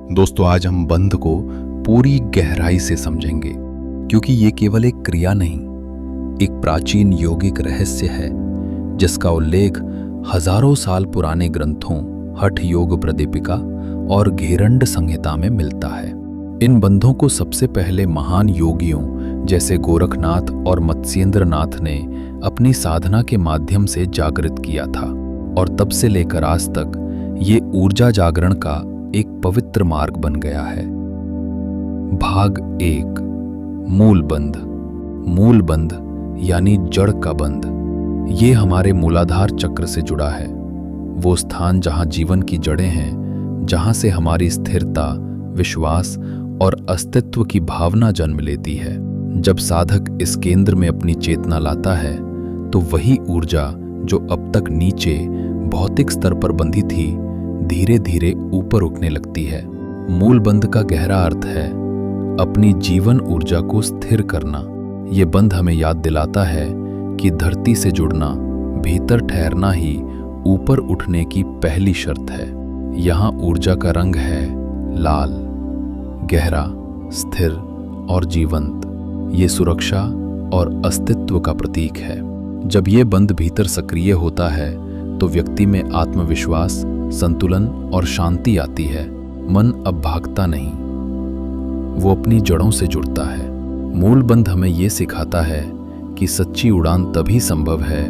दोस्तों, आज हम बंध को पूरी गहराई से समझेंगे, क्योंकि ये केवल एक क्रिया नहीं, एक प्राचीन यौगिक रहस्य है जिसका उल्लेख हजारों साल पुराने ग्रंथों, हठ योग प्रदीपिका और घेरंड संहिता में मिलता है। इन बंधों को सबसे पहले महान योगियों जैसे गोरखनाथ और मत्स्येंद्रनाथ ने अपनी साधना के माध्यम से जागृत किया था, और तब से लेकर आज तक ये ऊर्जा जागरण का एक पवित्र मार्ग बन गया है। भाग 1, मूल बंध। मूल बंध यानी जड़ का बंध। ये हमारे मूलाधार चक्र से जुड़ा है, वो स्थान जहां जीवन की जड़ें हैं, जहां से हमारी स्थिरता, विश्वास और अस्तित्व की भावना जन्म लेती है। जब साधक इस केंद्र में अपनी चेतना लाता है, तो वही ऊर्जा जो अब तक नीचे भौतिक स्तर पर बंधी थी, धीरे धीरे ऊपर उठने लगती है। मूल बंध का गहरा अर्थ है अपनी जीवन ऊर्जा को स्थिर करना। ये बंध हमें याद दिलाता है कि धरती से जुड़ना, भीतर ठहरना ही ऊपर उठने की पहली शर्त है। यहाँ ऊर्जा का रंग है लाल, गहरा, स्थिर और जीवंत। ये सुरक्षा और अस्तित्व का प्रतीक है। जब ये बंध भीतर सक्रिय होता है तो व्यक्ति में आत्मविश्वास, संतुलन और शांति आती है। मन अब भागता नहीं, वो अपनी जड़ों से जुड़ता है। मूल बंध हमें ये सिखाता है कि सच्ची उड़ान तभी संभव है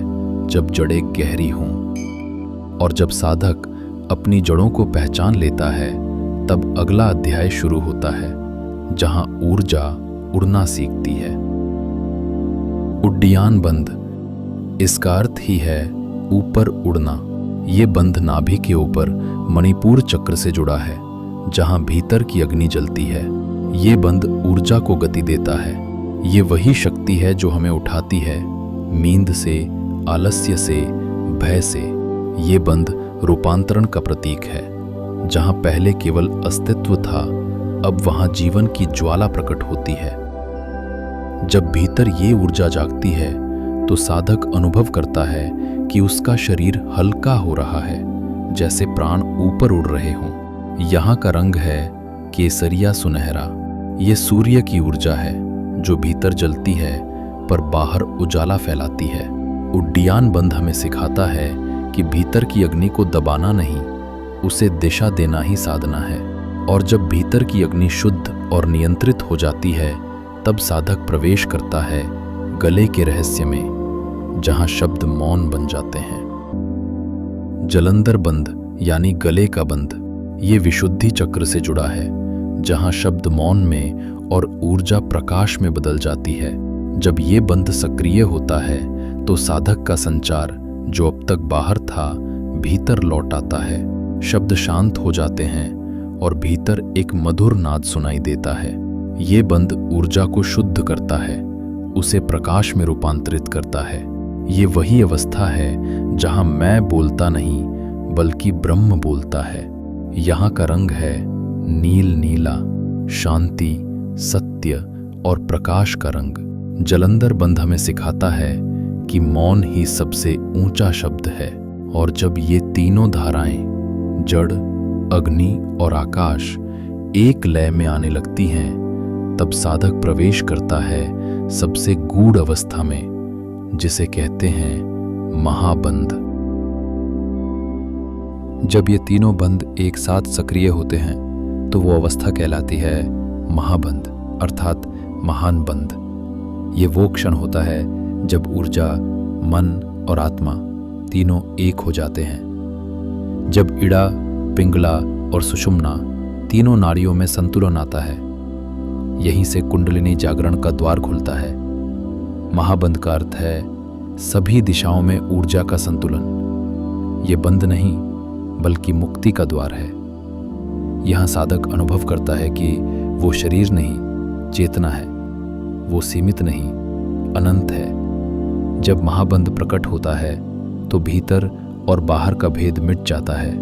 जब जड़ें गहरी हों, और जब साधक अपनी जड़ों को पहचान लेता है, तब अगला अध्याय शुरू होता है, जहां ऊर्जा उड़ना सीखती है। उड्डयन बंध, इसका अर्थ ही है ऊपर उड़ना। ये बंध नाभि के ऊपर मणिपुर चक्र से जुड़ा है, जहां भीतर की अग्नि जलती है। ये बंध ऊर्जा को गति देता है। ये वही शक्ति है जो हमें उठाती है नींद से, आलस्य से, भय से। ये बंध रूपांतरण का प्रतीक है। जहां पहले केवल अस्तित्व था, अब वहां जीवन की ज्वाला प्रकट होती है। जब भीतर ये ऊर्जा जागती है, तो साधक अनुभव करता है कि उसका शरीर हल्का हो रहा है, जैसे प्राण ऊपर उड़ रहे हों। यहाँ का रंग है केसरिया सुनहरा। ये सूर्य की ऊर्जा है जो भीतर जलती है पर बाहर उजाला फैलाती है। उड्डयन बंध हमें सिखाता है कि भीतर की अग्नि को दबाना नहीं, उसे दिशा देना ही साधना है। और जब भीतर की अग्नि शुद्ध और नियंत्रित हो जाती है, तब साधक प्रवेश करता है गले के रहस्य में, जहां शब्द मौन बन जाते हैं। जलंधर बंध यानी गले का बंध, ये विशुद्धि चक्र से जुड़ा है, जहां शब्द मौन में और ऊर्जा प्रकाश में बदल जाती है। जब ये बंध सक्रिय होता है, तो साधक का संचार जो अब तक बाहर था, भीतर लौट आता है। शब्द शांत हो जाते हैं और भीतर एक मधुर नाद सुनाई देता है। ये बंध ऊर्जा को शुद्ध करता है, उसे प्रकाश में रूपांतरित करता है। ये वही अवस्था है जहां मैं बोलता नहीं, बल्कि ब्रह्म बोलता है। यहाँ का रंग है नील नीला, शांति, सत्य और प्रकाश का रंग। जलंधर बंध हमें सिखाता है कि मौन ही सबसे ऊंचा शब्द है। और जब ये तीनों धाराएं, जड़, अग्नि और आकाश, एक लय में आने लगती हैं, तब साधक प्रवेश करता है सबसे गूढ़ अवस्था में, जिसे कहते हैं महाबंध। जब ये तीनों बंध एक साथ सक्रिय होते हैं, तो वो अवस्था कहलाती है महाबंध, अर्थात महान बंध। ये वो क्षण होता है जब ऊर्जा, मन और आत्मा तीनों एक हो जाते हैं। जब इड़ा, पिंगला और सुषुम्ना तीनों नाड़ियों में संतुलन आता है, यहीं से कुंडलिनी जागरण का द्वार खुलता है। महाबंध का अर्थ है सभी दिशाओं में ऊर्जा का संतुलन। ये बंध नहीं, बल्कि मुक्ति का द्वार है। यहाँ साधक अनुभव करता है कि वो शरीर नहीं, चेतना है। वो सीमित नहीं, अनंत है। जब महाबंध प्रकट होता है, तो भीतर और बाहर का भेद मिट जाता है,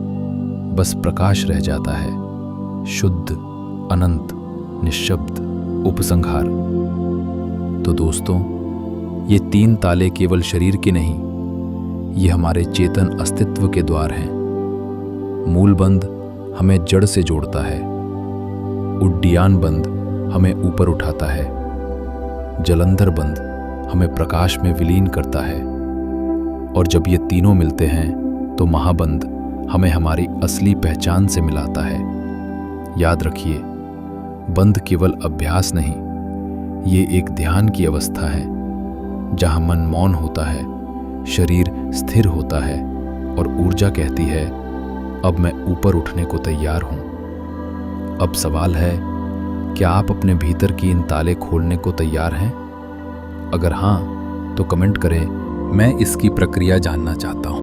बस प्रकाश रह जाता है, शुद्ध, अनंत, निःशब्द, उपसंहार। तो दोस्तों, ये तीन ताले केवल शरीर के नहीं, ये हमारे चेतन अस्तित्व के द्वार हैं। मूल बंध हमें जड़ से जोड़ता है, उड्डीयान बंद हमें ऊपर उठाता है, जलंधर बंद हमें प्रकाश में विलीन करता है, और जब ये तीनों मिलते हैं तो महाबंद हमें हमारी असली पहचान से मिलाता है। याद रखिए, बंद केवल अभ्यास नहीं, ये एक ध्यान की अवस्था है जहां मन मौन होता है, शरीर स्थिर होता है और ऊर्जा कहती है, अब मैं ऊपर उठने को तैयार हूं। अब सवाल है, क्या आप अपने भीतर की इन ताले खोलने को तैयार हैं? अगर हाँ, तो कमेंट करें, मैं इसकी प्रक्रिया जानना चाहता हूं।